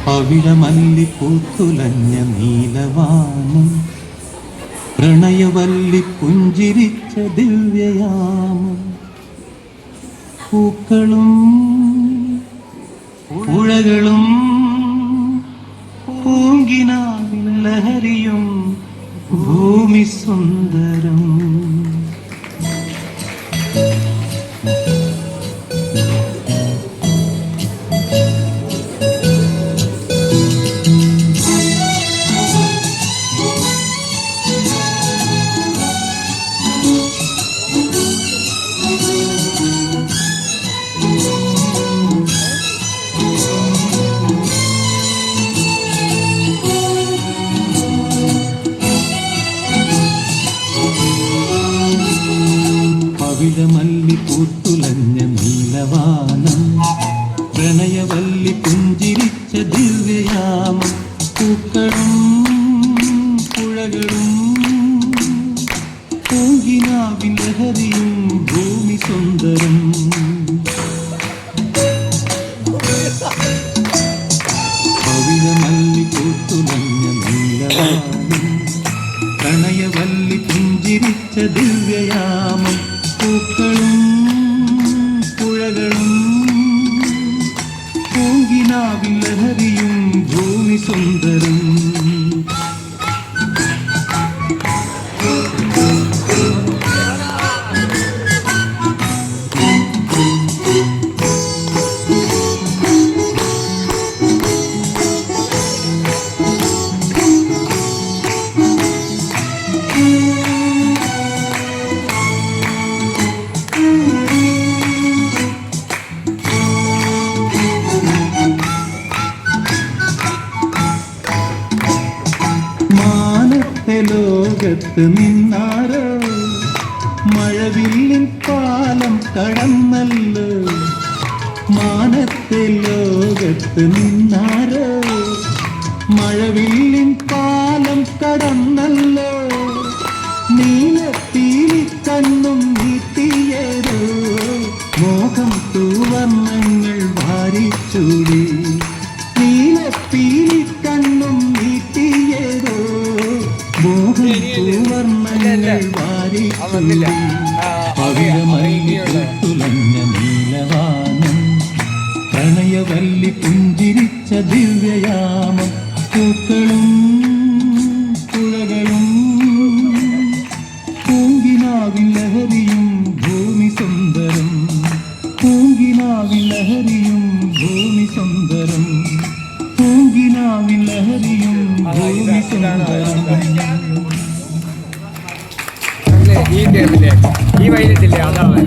പവിഴമല്ലി പൂത്തുലഞ്ഞ നീലവാനം, പ്രണയവല്ലി പുഞ്ചിരിച്ച ദിവ്യയാമം. പൂക്കളും പുഴകളും പൂങ്കിനാവിൻ ലഹരിയും ഭൂമി സുന്ദരം. പവിഴമല്ലി പൂത്തുലഞ്ഞ നീലവാനം, പ്രണയവല്ലി പുഞ്ചിരിച്ച ദിവ്യയാമം. പൂക്കളും പുഴകളും പൂങ്കിനാവിൻ ലഹരിയും ഭൂമി സുന്ദരം. പവിഴമല്ലി പൂത്തുലഞ്ഞ നീലവാനം, പ്രണയവല്ലി പുഞ്ചിരിച്ച ദിവ്യയാമം. പൂക്കളും പുഴകളും പൂങ്കിനാവിൻ ലഹരിയും ഭൂമി സുന്ദരം. ലോകത്ത് നിന്നാരോ മഴവില്ലിൻ പാലം കടന്നല്ലോ. മാനത്തെ ലോകത്ത് നിന്നാരോ മഴവില്ലിൻ പാലം കടന്നല്ലോ. നീലത്തീലി കണ്ണും നീട്ടിയേരോ മോഹം തൂവർണ്ണങ്ങൾ വാരിച്ചൂടി. നീലത്തീലി കണ്ണും നീട്ടിയേരോ മോഹം തൂവർണ്ണങ്ങൾ വാരിച്ചൂടി. പവിഴമല്ലി പൂത്തുലഞ്ഞ നീലവാനം, പ്രണയവല്ലി പുഞ്ചിരിച്ച ദിവ്യയാമം. പൂക്കളും പുഴകളും പൂങ്കിനാവിൻ ലഹരിയും ഭൂമി സുന്ദരം. പൂങ്കിനാവിൻ ലഹരിയും ഭൂമി സുന്ദരം. പൂങ്കിനാവിൻ ലഹരിയും ഭൂമി സുന്ദരം. ഈ വൈദ്യത്തില്ലേ അതാണ്.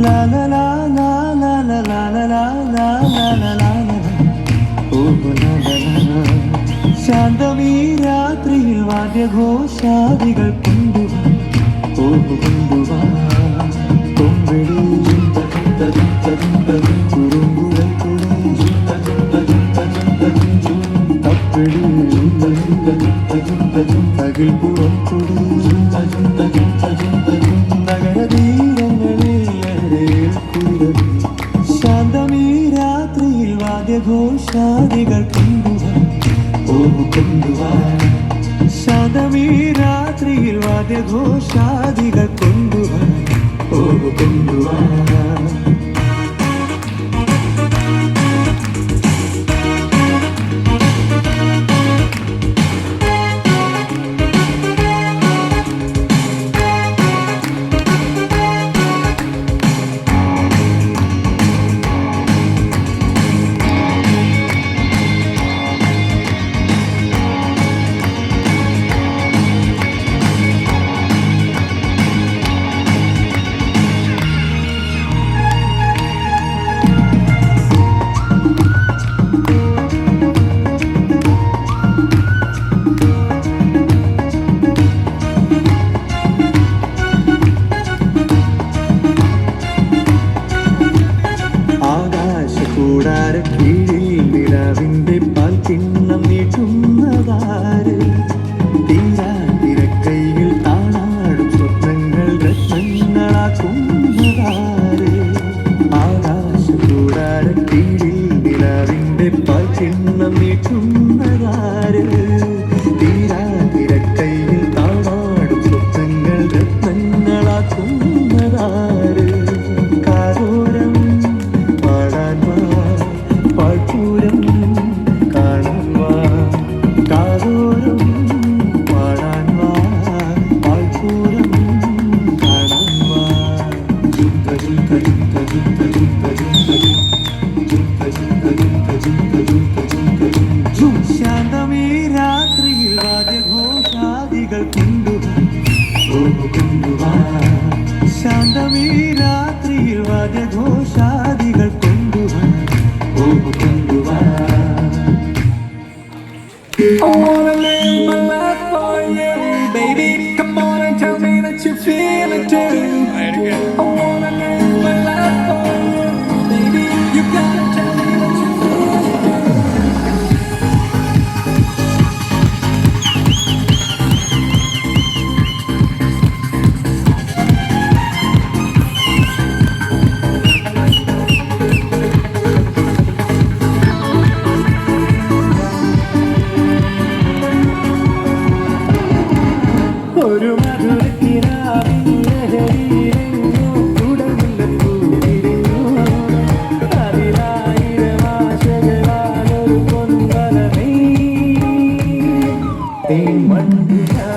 La la la la la la la la la la la la la. Oh la la la. ശാന്തമീ രാത്രിയിൽ വാദ്യഘോഷാദികൾ കൊണ്ടുവാ. ഓ കൊണ്ടുവാ. കൊമ്പിടി കുറുമ്പുകൾ തപ്പിടി തകിൽപ്പുറം കൊടി. നഗരതീരങ്ങളിൽ ശാന്തമീ രാത്രിയിൽ വാദ്യഘോഷാദികൾ കൊണ്ടുവാ. ഓ കൊണ്ടുവാ. ശാന്തമീ രാത്രിയിൽ വാദ്യഘോഷാദികൾ കൊണ്ടുവാ. ഓ കൊണ്ടുവാ. ചുമന്നതാര് തീരാതിരക്കൈയിൽ താണാടും സ്വപ്നങ്ങൾ രത്നങ്ങളാക്കുന്നതാര് ആകാശക്കൂടാരക്കീഴിൽ നിലാവിന്റെ പാൽച്ചിഹ്നം നീട്ടുന്നതാര് തീരാതിരക്കൈയിൽ താണാടും സ്വപ്നങ്ങൾ രത്നങ്ങളാക്കുന്നതാര് കാതോരം പാടാൻ വാ പാഴ്പൂരം കാണാൻ വാ കാതോരം പാടാൻ വാ പാഴ്പൂരം കാണാൻ വാ ജുംക ജുംക ജുംക ജുംക ജുംക ജുംക ജുംക ജുംക ജുംക ജുംക ജുംക ജും ശാന്തമീ രാത്രിയിൽ വാദ്യഘോഷാദികൾ കൊണ്ടുവാ കൊണ്ടുവാ ശാന്തമീ രാത്രിയിൽ വാദ്യഘോഷാദികൾ കൊണ്ടുവാ കൊണ്ടുവാ I wanna live my life for you, baby. Come on and tell me that you feel it too. I wanna live my life for you, baby. You gotta tell me that you feel it too. ഒരു മധുരക്കിനാവിൻ ലഹരിയിലെങ്ങോ തുടർമുല്ലപ്പൂ വിരിഞ്ഞു. അതിലായിരം ആശകളാലൊരു പൊൻവലമേ തേൻവണ്ടിയാ